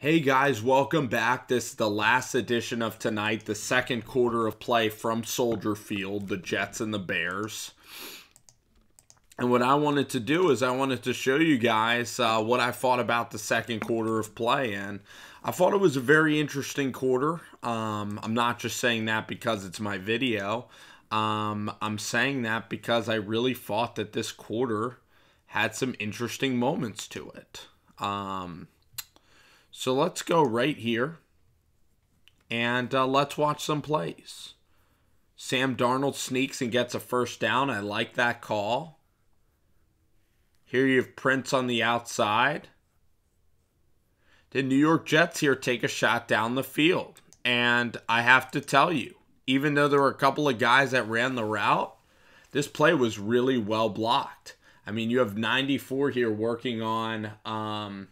Hey guys, welcome back. This is the last edition of tonight, the second quarter of play from Soldier Field, the Jets and the Bears. And what I wanted to do is I wanted to show you guys what I thought about the second quarter of play. And I thought it was a very interesting quarter. I'm not just saying that because it's my video. I'm saying that because I really thought that this quarter had some interesting moments to it. So let's go right here and let's watch some plays. Sam Darnold sneaks and gets a first down. I like that call. Here you have Prince on the outside. The New York Jets here take a shot down the field. And I have to tell you, even though there were a couple of guys that ran the route, this play was really well blocked. I mean, you have 94 here working on...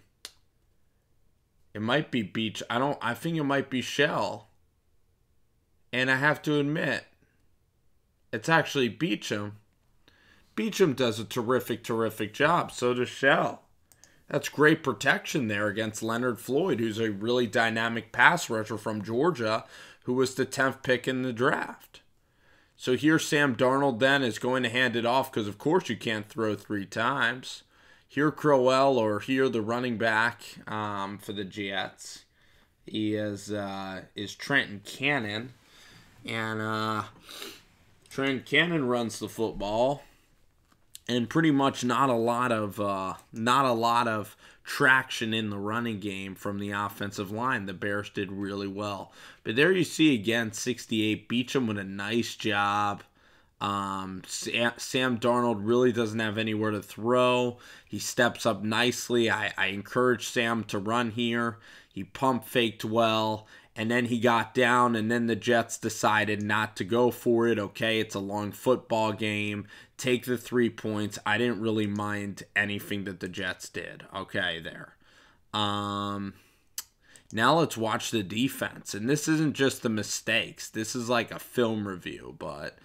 It might be Beach. I think it might be Shell. And I have to admit, it's actually Beacham. Beacham does a terrific job. So does Shell. That's great protection there against Leonard Floyd, who's a really dynamic pass rusher from Georgia, who was the 10th pick in the draft. So here Sam Darnold then is going to hand it off because, of course, you can't throw 3 times. Here Crowell, or here the running back for the Jets, he is Trenton Cannon, and Trenton Cannon runs the football, and pretty much not a lot of traction in the running game from the offensive line. The Bears did really well, but there you see again 68 Beacham with a nice job. Sam Darnold really doesn't have anywhere to throw. He steps up nicely. I encourage Sam to run here. He pump faked well, and then he got down, and then the Jets decided not to go for it. Okay, it's a long football game. Take the 3 points. I didn't really mind anything that the Jets did. Okay, there. Now let's watch the defense. And this isn't just the mistakes. This is like a film review, but...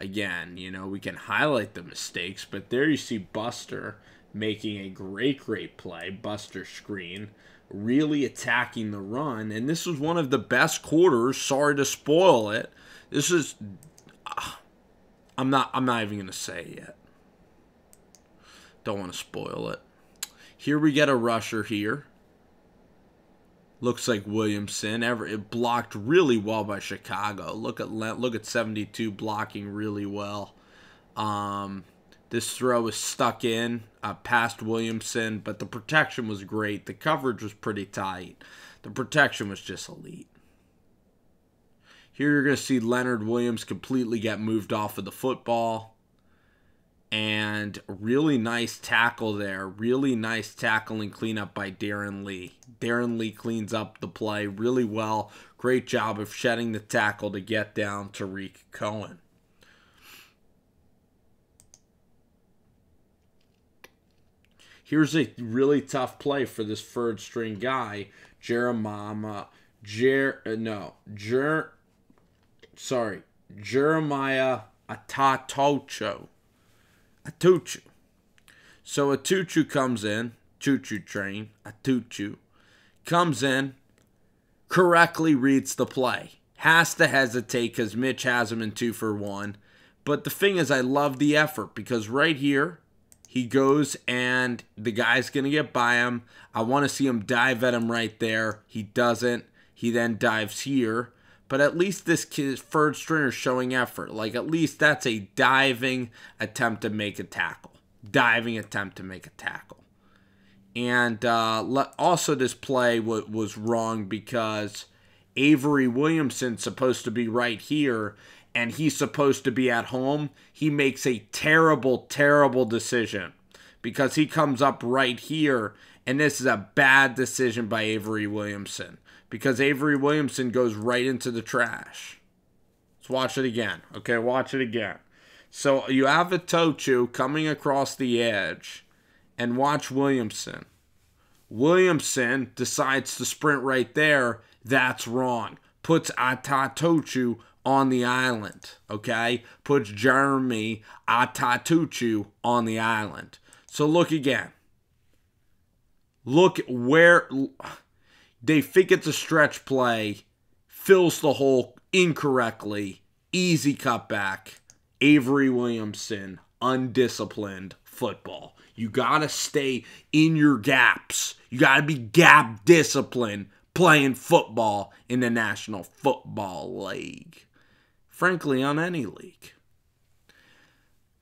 Again, you know, we can highlight the mistakes, but there you see Buster making a great play. Buster screen, really attacking the run, and this was one of the best quarters. Sorry to spoil it. This is, I'm not even gonna say it yet. Don't want to spoil it. Here we get a rusher here. Looks like Williamson. It blocked really well by Chicago. Look at 72 blocking really well. This throw is stuck in past Williamson, but the protection was great. The coverage was pretty tight. The protection was just elite. Here you're going to see Leonard Williams completely get moved off of the football. And really nice tackle there. Really nice tackle and cleanup by Darren Lee. Darren Lee cleans up the play really well. Great job of shedding the tackle to get down Tariq Cohen. Here's a really tough play for this third string guy, Jeremiah Atatocho. Atuchu. So Atuchu comes in, choo-choo train, Atuchu, comes in, correctly reads the play. Has to hesitate because Mitch has him in 2 for 1. But the thing is, I love the effort because right here, he goes and the guy's going to get by him. I want to see him dive at him right there. He doesn't. He then dives here. But at least this kid's third stringer showing effort. Like, at least that's a diving attempt to make a tackle. Diving attempt to make a tackle. And also this play was wrong because Avery Williamson's supposed to be right here, and he's supposed to be at home. He makes a terrible decision because he comes up right here, and this is a bad decision by Avery Williamson. Because Avery Williamson goes right into the trash. Let's watch it again. Okay, watch it again. So you have Atochu coming across the edge. And watch Williamson. Williamson decides to sprint right there. That's wrong. Puts Atatochu on the island. Okay? Puts Jeremy Atatochu on the island. So look again. Look where... They think it's a stretch play, fills the hole incorrectly, easy cutback. Avery Williamson, undisciplined football. You got to stay in your gaps. You got to be gap disciplined playing football in the National Football League. Frankly, on any league.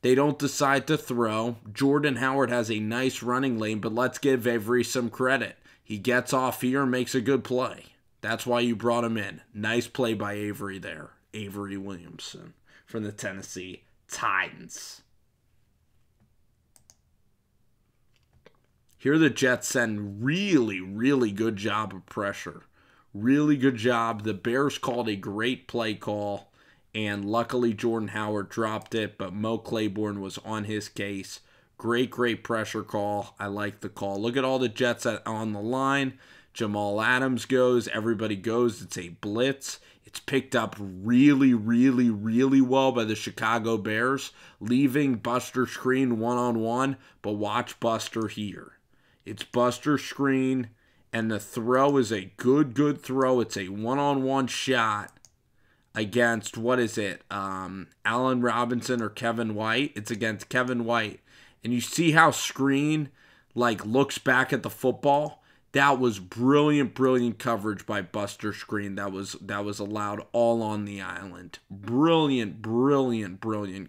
They don't decide to throw. Jordan Howard has a nice running lane, but let's give Avery some credit. He gets off here and makes a good play. That's why you brought him in. Nice play by Avery there. Avery Williamson from the Tennessee Titans. Here the Jets send really, really good job of pressure. Really good job. The Bears called a great play call, and luckily Jordan Howard dropped it, but Mo Claiborne was on his case. Great, great pressure call. I like the call. Look at all the Jets on the line. Jamal Adams goes. Everybody goes. It's a blitz. It's picked up really, really, really well by the Chicago Bears, leaving Buster Screen one-on-one, but watch Buster here. It's Buster Screen, and the throw is a good throw. It's a one-on-one shot against, what is it, Allen Robinson or Kevin White? It's against Kevin White. And you see how Screen, looks back at the football? That was brilliant coverage by Buster Screen. That was allowed all on the island. Brilliant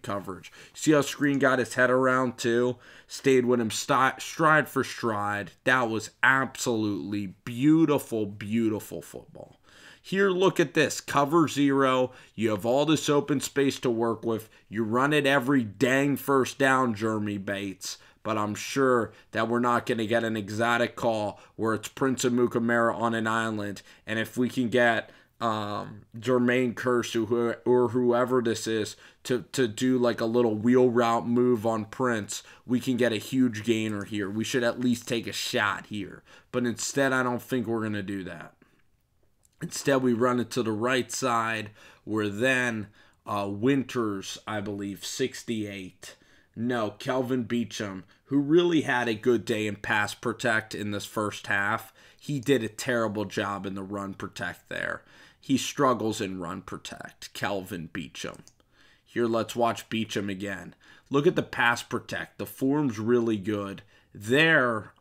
coverage. See how Screen got his head around too? Stayed with him stride for stride. That was absolutely beautiful football. Here, look at this. Cover 0. You have all this open space to work with. You run it every dang first down, Jeremy Bates. But I'm sure that we're not going to get an exotic call where it's Prince Amukamara on an island. And if we can get Jermaine Kershaw or whoever this is to do a little wheel route move on Prince, we can get a huge gainer here. We should at least take a shot here. But instead, I don't think we're going to do that. Instead, we run it to the right side, where then Winters, I believe, 68. No, Kelvin Beachum, who really had a good day in pass protect in this first half. He did a terrible job in the run protect there. He struggles in run protect, Kelvin Beachum. Here, let's watch Beachum again. Look at the pass protect. The form's really good. There,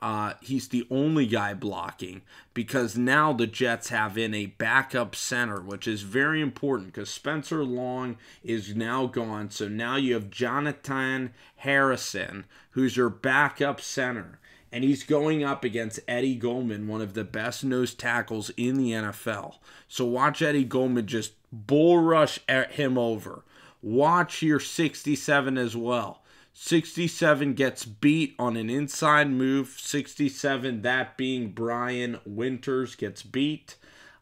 he's the only guy blocking because now the Jets have in a backup center, which is very important because Spencer Long is now gone. So now you have Jonathan Harrison, who's your backup center, and he's going up against Eddie Goldman, one of the best nose tackles in the NFL. So watch Eddie Goldman just bull rush him over. Watch here 67 as well. 67 gets beat on an inside move. 67, that being Brian Winters, gets beat.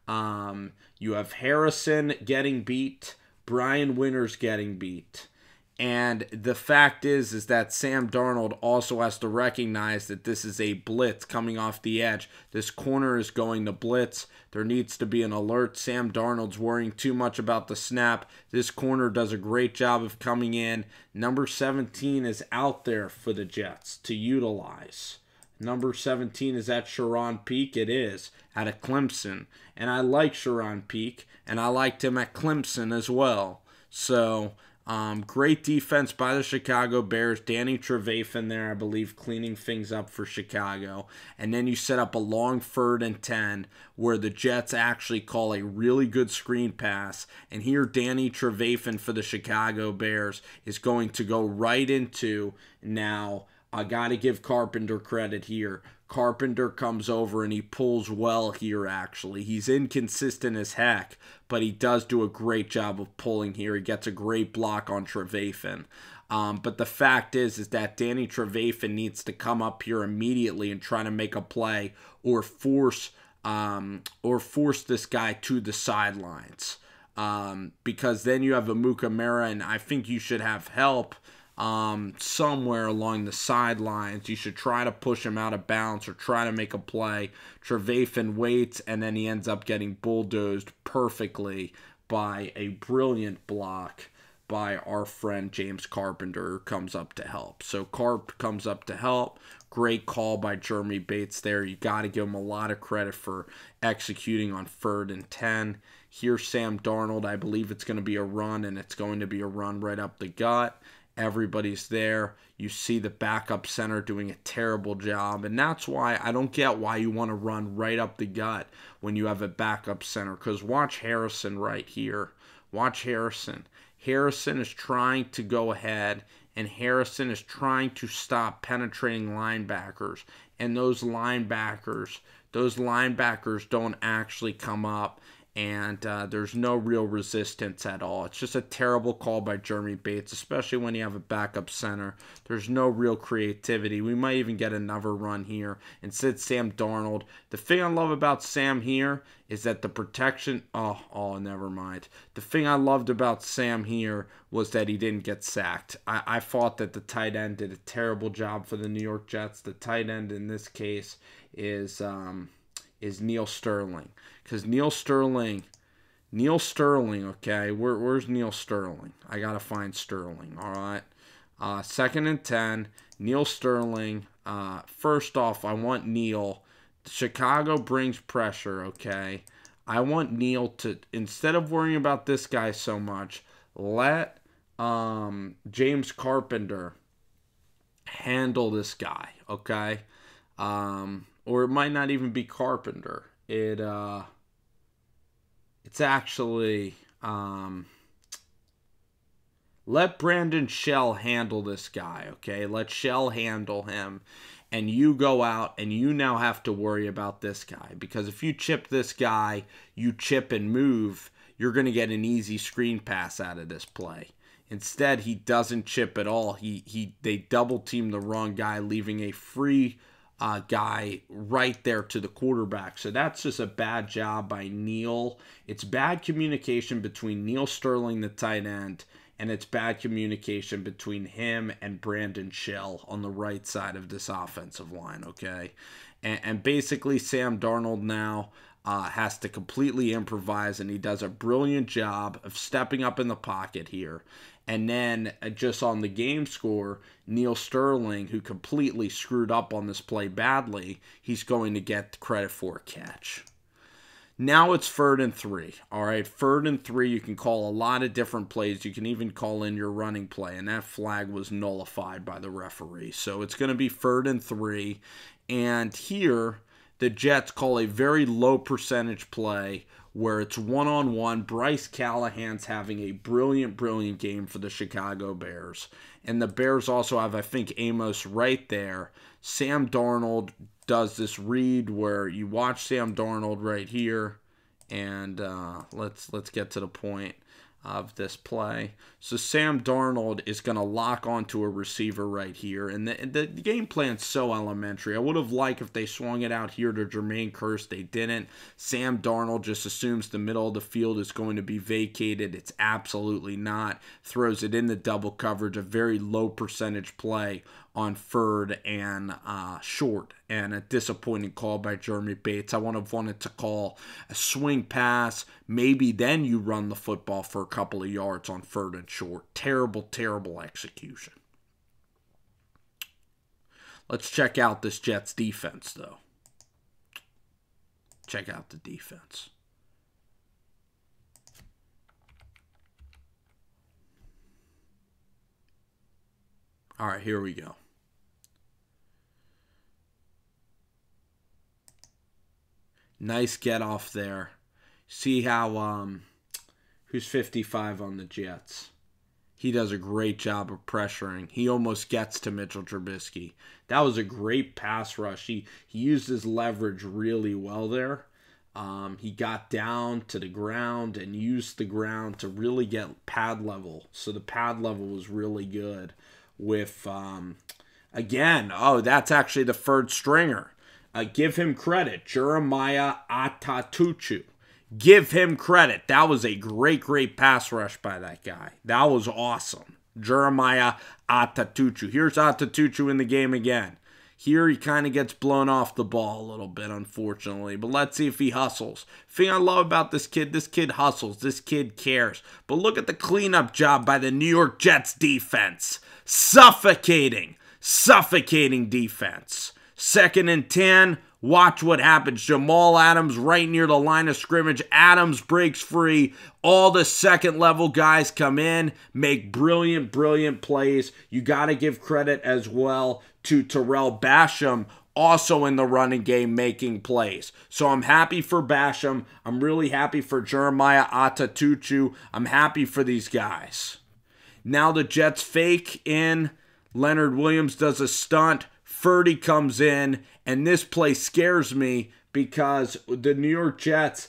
You have Harrison getting beat. Brian Winters getting beat. And the fact is that Sam Darnold also has to recognize that this is a blitz coming off the edge. This corner is going to blitz. There needs to be an alert. Sam Darnold's worrying too much about the snap. This corner does a great job of coming in. Number 17 is out there for the Jets to utilize. Number 17, is that Sharon Peak? It is, out of Clemson. And I like Sharon Peak, and I liked him at Clemson as well. So great defense by the Chicago Bears. Danny Trevathan there, I believe, cleaning things up for Chicago. And then you set up a long 3rd and 10 where the Jets actually call a really good screen pass. And here Danny Trevathan for the Chicago Bears is going to go right into, now I got to give Carpenter credit here. Carpenter comes over and he pulls well here, actually. He's inconsistent as heck, but he does do a great job of pulling here. He gets a great block on Trevathan. But the fact is that Danny Trevathan needs to come up here immediately and try to make a play or force this guy to the sidelines. Because then you have Amukamara, and I think you should have help somewhere along the sidelines. You should try to push him out of bounds or try to make a play. Trevathan waits, and then he ends up getting bulldozed perfectly by a brilliant block by our friend James Carpenter, who comes up to help. So Carp comes up to help. Great call by Jeremy Bates there. You got to give him a lot of credit for executing on 3rd and 10. Here's Sam Darnold. I believe it's going to be a run, and it's going to be a run right up the gut. Everybody's there. You see the backup center doing a terrible job, and that's why I don't get why you want to run right up the gut when you have a backup center, because watch Harrison right here. Watch Harrison. Harrison is trying to go ahead, and Harrison is trying to stop penetrating linebackers, and those linebackers don't actually come up, and there's no real resistance at all. It's just a terrible call by Jeremy Bates, especially when you have a backup center. There's no real creativity. We might even get another run here. Instead, Sam Darnold. The thing I love about Sam here is that the protection... Oh, never mind. The thing I loved about Sam here was that he didn't get sacked. I thought that the tight end did a terrible job for the New York Jets. The tight end in this case is Neil Sterling. Because Neil Sterling, okay, where's Neil Sterling? I got to find Sterling, all right? 2nd and 10, Neil Sterling. First off, I want Neil. Chicago brings pressure, okay? I want Neil to, instead of worrying about this guy so much, let James Carpenter handle this guy, okay? Or it might not even be Carpenter. It's actually let Brandon Shell handle this guy, okay? Let Shell handle him, and you go out and you now have to worry about this guy, because if you chip this guy, you chip and move, you're going to get an easy screen pass out of this play. Instead, he doesn't chip at all. They double team the wrong guy, leaving a free guy right there to the quarterback. So that's just a bad job by Neil. It's bad communication between Neil Sterling, the tight end, and it's bad communication between him and Brandon Shell on the right side of this offensive line, okay? And basically Sam Darnold now has to completely improvise, and he does a brilliant job of stepping up in the pocket here. And then just on the game score, Neil Sterling, who completely screwed up on this play badly, he's going to get credit for a catch. Now it's 3rd and 3. All right, 3rd and 3, you can call a lot of different plays. You can even call in your running play, and that flag was nullified by the referee. So it's going to be 3rd and 3. And here, the Jets call a very low percentage play where it's one-on-one. Bryce Callahan's having a brilliant game for the Chicago Bears. And the Bears also have, I think, Amos right there. Sam Darnold does this read where you watch Sam Darnold right here. And let's get to the point of this play. So Sam Darnold is going to lock onto a receiver right here. And the game plan's so elementary. I would have liked if they swung it out here to Jermaine Kearse. They didn't. Sam Darnold just assumes the middle of the field is going to be vacated. It's absolutely not. Throws it in the double coverage. A very low percentage play on 3rd and short, and a disappointing call by Jeremy Bates. I would have wanted to call a swing pass. Maybe then you run the football for a couple of yards on 3rd and short. Terrible execution. Let's check out this Jets defense, though. Check out the defense. All right, here we go. Nice get off there. See how, who's 55 on the Jets? He does a great job of pressuring. He almost gets to Mitchell Trubisky. That was a great pass rush. He used his leverage really well there. He got down to the ground and used the ground to really get pad level. So the pad level was really good with, again, that's actually the 3rd stringer. Give him credit. Jeremiah Atatuchu. Give him credit. That was a great pass rush by that guy. That was awesome. Jeremiah Atatuchu. Here's Atatuchu in the game again. Here he kind of gets blown off the ball a little bit, unfortunately. But let's see if he hustles. Thing I love about this kid hustles. This kid cares. But look at the cleanup job by the New York Jets defense. Suffocating defense. 2nd and 10. Watch what happens. Jamal Adams right near the line of scrimmage. Adams breaks free. All the second-level guys come in, make brilliant plays. You got to give credit as well to Terrell Basham, also in the running game making plays. So I'm happy for Basham. I'm really happy for Jeremiah Atatuchu. I'm happy for these guys. Now the Jets fake in. Leonard Williams does a stunt. Ferdy comes in, and this play scares me because the New York Jets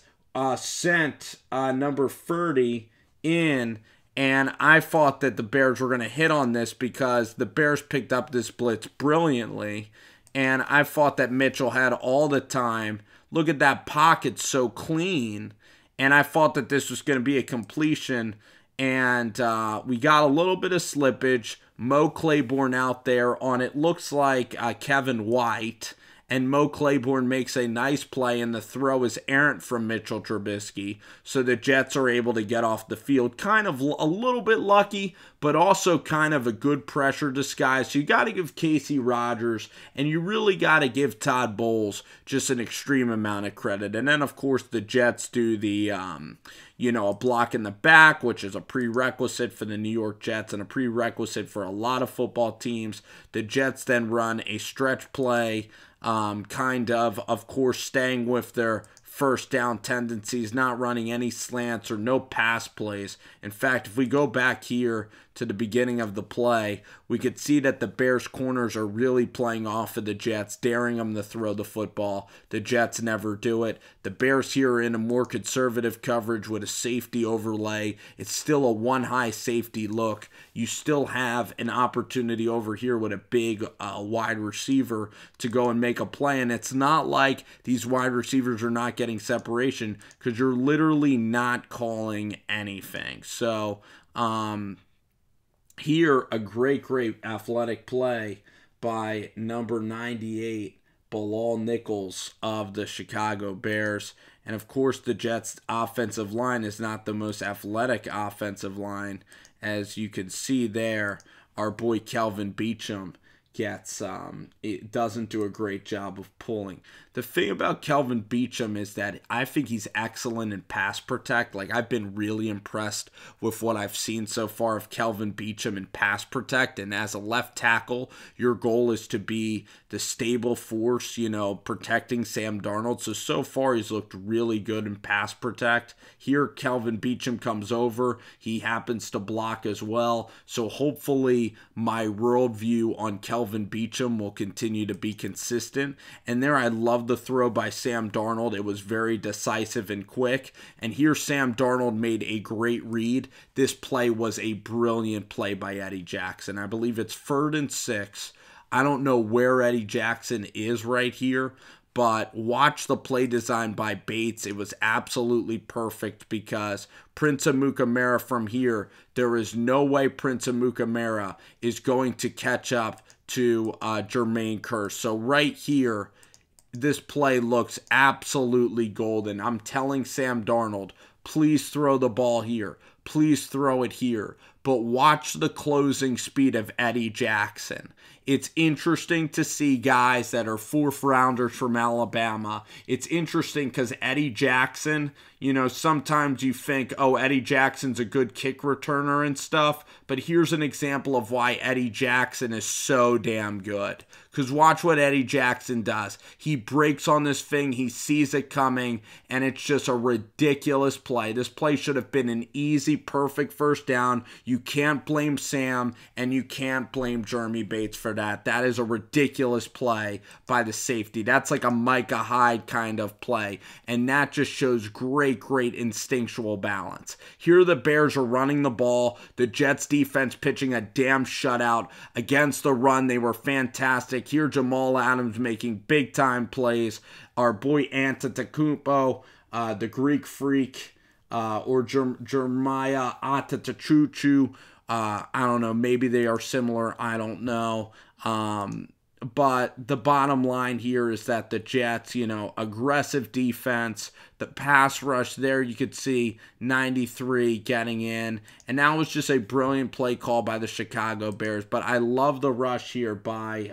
sent number 30 in, and I thought that the Bears were going to hit on this because the Bears picked up this blitz brilliantly, and I thought that Mitchell had all the time. Look at that pocket, so clean, and I thought that this was going to be a completion, and we got a little bit of slippage. Mo Claiborne out there on it looks like Kevin White, and Mo Claiborne makes a nice play, and the throw is errant from Mitchell Trubisky, so the Jets are able to get off the field. Kind of a little bit lucky, but also kind of a good pressure disguise. So you got to give Casey Rogers, and you really got to give Todd Bowles just an extreme amount of credit. And then, of course, the Jets do the a block in the back, which is a prerequisite for the New York Jets and a prerequisite for a lot of football teams. The Jets then run a stretch play, of course, staying with their first down tendencies, not running any slants or no pass plays. In fact, if we go back here to the beginning of the play, we could see that the Bears corners are really playing off of the Jets, daring them to throw the football. The Jets never do it. The Bears here are in a more conservative coverage with a safety overlay. It's still a one-high safety look. You still have an opportunity over here with a big wide receiver to go and make a play, and it's not like these wide receivers are not getting separation because you're literally not calling anything. So, here, a great athletic play by number 98, Bilal Nichols of the Chicago Bears. And, of course, the Jets' offensive line is not the most athletic offensive line. As you can see there, our boy Kelvin Beachum it doesn't do a great job of pulling. The thing about Kelvin Beachum is that I think he's excellent in pass protect. Like, I've been really impressed with what I've seen so far of Kelvin Beachum in pass protect. And as a left tackle, your goal is to be the stable force, protecting Sam Darnold. So far he's looked really good in pass protect. Here, Kelvin Beachum comes over. He happens to block as well. So hopefully my worldview on Kelvin Beachum will continue to be consistent. And there, I love the throw by Sam Darnold. It was very decisive and quick. And here Sam Darnold made a great read. This play was a brilliant play by Eddie Jackson. I believe it's 3rd and 6. I don't know where Eddie Jackson is right here, but watch the play design by Bates. It was absolutely perfect because Prince Amukamara from here, there is no way Prince Amukamara is going to catch up to Jermaine Kearse. So right here, this play looks absolutely golden. I'm telling Sam Darnold, please throw the ball here. Please throw it here. But watch the closing speed of Eddie Jackson. It's interesting to see guys that are 4th rounders from Alabama. It's interesting because Eddie Jackson, sometimes you think, oh, Eddie Jackson's a good kick returner and stuff. But here's an example of why Eddie Jackson is so damn good. Because watch what Eddie Jackson does. He breaks on this thing. He sees it coming. And it's just a ridiculous play. This play should have been an easy, perfect first down. You can't blame Sam. And you can't blame Jeremy Bates for that. That is a ridiculous play by the safety. That's like a Micah Hyde kind of play. And that just shows great instinctual balance. Here the Bears are running the ball. The Jets defense pitching a damn shutout against the run. They were fantastic. Here Jamal Adams making big time plays. Our boy Antetokounmpo, the Greek freak, or Jeremiah Atatuchu. I don't know. Maybe they are similar. I don't know. But the bottom line here is that the Jets, aggressive defense, the pass rush there, you could see 93 getting in. And that was just a brilliant play call by the Chicago Bears. But I love the rush here by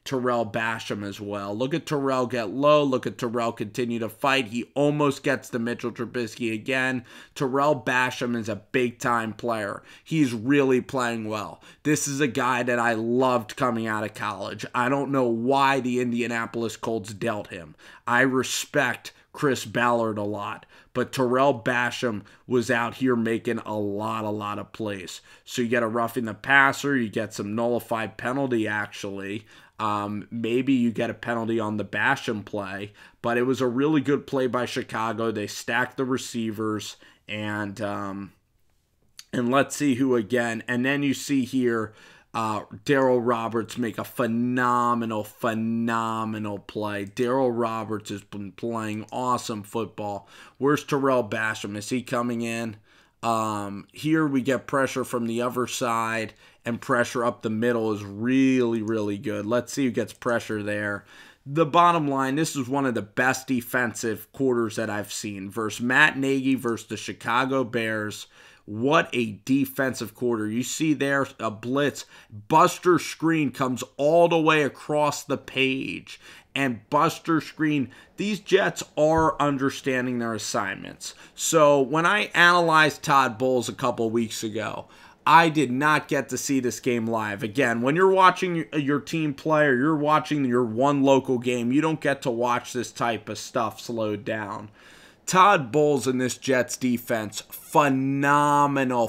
Terrell Basham as well. Look at Terrell get low. Look at Terrell continue to fight. He almost gets to Mitchell Trubisky again. Terrell Basham is a big-time player. He's really playing well. This is a guy that I loved coming out of college. I don't know why the Indianapolis Colts dealt him. I respect Chris Ballard a lot, but Terrell Basham was out here making a lot of plays. So you get a roughing the passer, you get some nullified penalty actually. Maybe you get a penalty on the Basham play, but it was a really good play by Chicago. They stacked the receivers, and let's see who again. And then you see here Darryl Roberts make a phenomenal play. Darryl Roberts has been playing awesome football. Where's Terrell Basham? Is he coming in? Here we get pressure from the other side, and pressure up the middle is really good. Let's see who gets pressure there. The bottom line, this is one of the best defensive quarters that I've seen. Versus Matt Nagy versus the Chicago Bears. What a defensive quarter. You see there a blitz. Buster Screen comes all the way across the page. And Buster Screen, these Jets are understanding their assignments. So when I analyzed Todd Bowles a couple weeks ago, I did not get to see this game live. Again, when you're watching your team play or you're watching your one local game, you don't get to watch this type of stuff slowed down. Todd Bowles in this Jets defense, phenomenal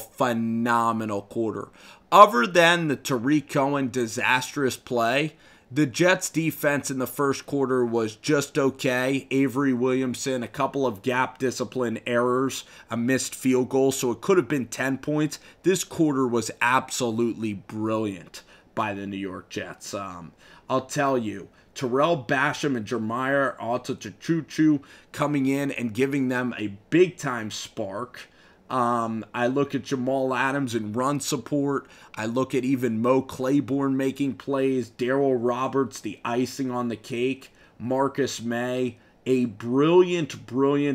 quarter. Other than the Tariq Cohen disastrous play, the Jets defense in the first quarter was just okay. Avery Williamson, a couple of gap discipline errors, a missed field goal, so it could have been 10 points. This quarter was absolutely brilliant by the New York Jets. I'll tell you, Terrell Basham and Jeremiah Altachuchu coming in and giving them a big-time spark. I look at Jamal Adams in run support. I look at even Mo Claiborne making plays. Darryl Roberts, the icing on the cake. Marcus May, a brilliant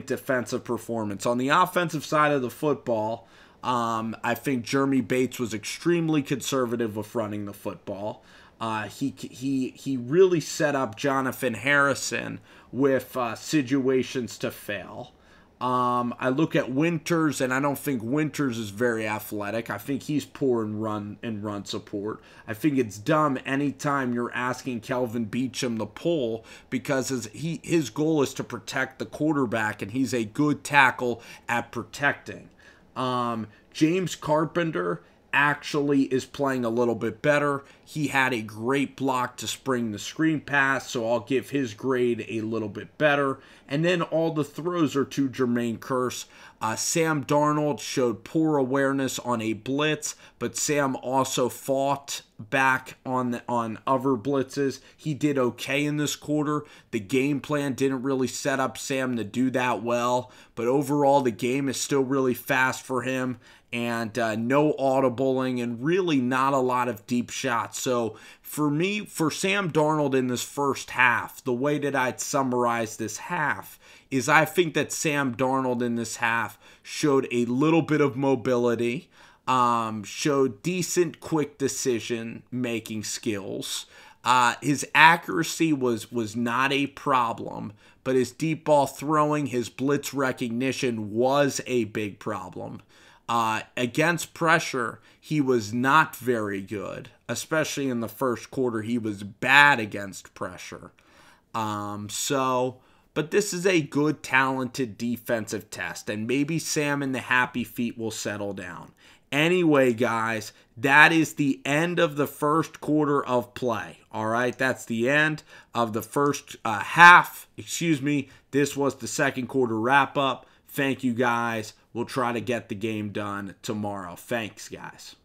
defensive performance. On the offensive side of the football, I think Jeremy Bates was extremely conservative with running the football. He really set up Jonathan Harrison with situations to fail. I look at Winters, and I don't think Winters is very athletic. I think he's poor in run support. I think it's dumb anytime you're asking Kelvin Beachum to pull, because his goal is to protect the quarterback, and he's a good tackle at protecting. James Carpenter actually is playing a little bit better. He had a great block to spring the screen pass, so I'll give his grade a little bit better. And then all the throws are to Jermaine Kearse. Sam Darnold showed poor awareness on a blitz, but Sam also fought back on other blitzes. He did okay in this quarter. The game plan didn't really set up Sam to do that well, but overall the game is still really fast for him. And no audibling, and really not a lot of deep shots. So for me, for Sam Darnold in this first half, the way that I'd summarize this half is I think that Sam Darnold in this half showed a little bit of mobility, showed decent quick decision-making skills. His accuracy was not a problem, but his deep ball throwing, his blitz recognition was a big problem. Against pressure, he was not very good, especially in the first quarter. He was bad against pressure. But this is a good, talented defensive test, and maybe Sam and the happy feet will settle down. Anyway, guys, that is the end of the first quarter of play. All right, that's the end of the first half. This was the second quarter wrap-up. Thank you, guys. We'll try to get the game done tomorrow. Thanks, guys.